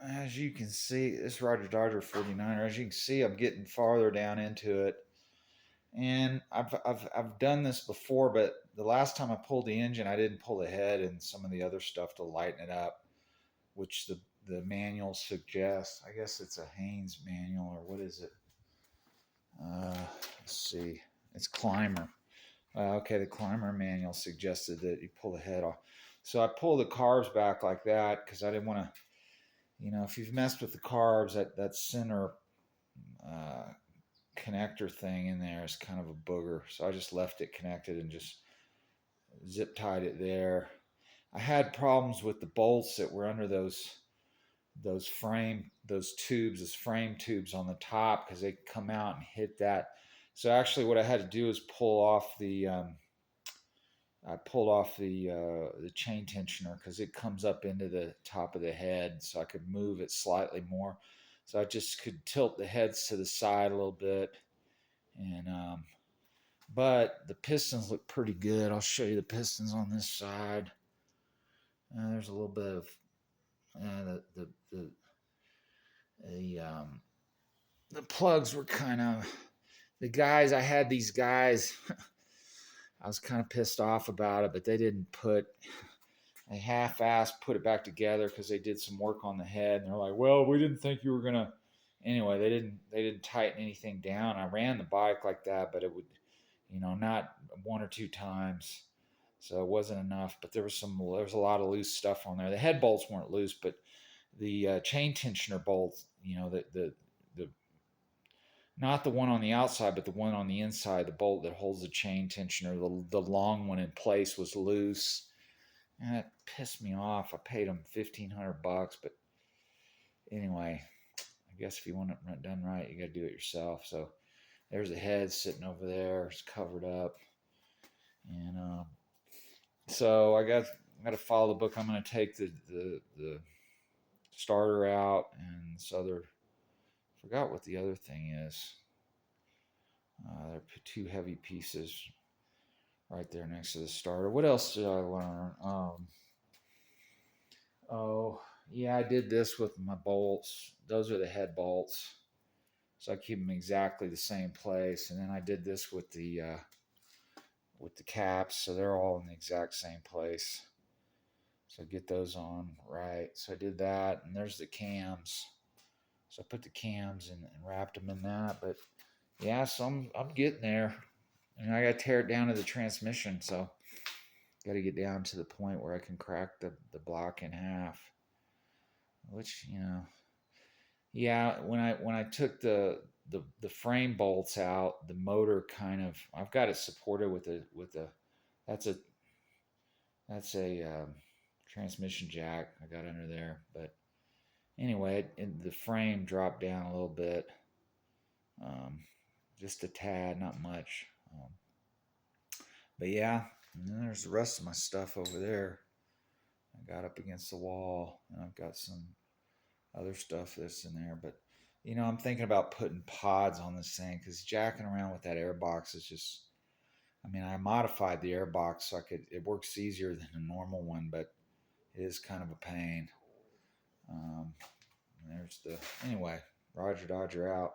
as you can see, this Roger Dodger 49er, as you can see, I'm getting farther down into it. And I've done this before, but the last time I pulled the engine, I didn't pull the head and some of the other stuff to lighten it up, which the manual suggests. I guess it's a Haynes manual, or what is it? Let's see. It's Climber. Okay, the Climber manual suggested that you pull the head off. So I pull the carbs back like that because I didn't want to, if you've messed with the carbs, that center uh, connector thing in there is kind of a booger. So I just left it connected and just zip tied it there. I had problems with the bolts that were under those tubes, those frame tubes on the top, because they come out and hit that. So actually, what I had to do is I pulled off the chain tensioner because it comes up into the top of the head, so I could move it slightly more. So I just could tilt the heads to the side a little bit, and but the pistons look pretty good. I'll show you the pistons on this side. There's a little bit of the the plugs were kind of the guys. I had these guys. I was kind of pissed off about it, but they didn't put a half-ass put it back together because they did some work on the head, and they're like, "Well, we didn't think you were gonna." Anyway, they didn't tighten anything down. I ran the bike like that, but it would, not one or two times, so it wasn't enough. But there was a lot of loose stuff on there. The head bolts weren't loose, but the chain tensioner bolts, the not the one on the outside, but the one on the inside, the bolt that holds the chain tensioner, the long one in place was loose. And it pissed me off. I paid them $1,500, but anyway, I guess if you want it done right, you got to do it yourself. So there's the head sitting over there, it's covered up, and so I got to follow the book. I'm going to take the starter out, and this other forgot what the other thing is. They're two heavy pieces right there next to the starter. What else did I learn? Oh, yeah, I did this with my bolts. Those are the head bolts. So I keep them exactly the same place. And then I did this with the caps, so they're all in the exact same place. So get those on right. So I did that, and there's the cams. So I put the cams and wrapped them in that. But yeah, so I'm getting there, and I got to tear it down to the transmission. So got to get down to the point where I can crack the block in half. Which yeah, when I took the frame bolts out, the motor kind of I've got it supported with a that's a that's a transmission jack I got under there. But anyway, the frame dropped down a little bit, um, just a tad, not much. But yeah, and then there's the rest of my stuff over there. I got up against the wall, and I've got some other stuff that's in there. But I'm thinking about putting pods on this thing because jacking around with that air box is just. I mean, I modified the air box so it works easier than a normal one, but it is kind of a pain. Um, there's the anyway. Roger Dodger out.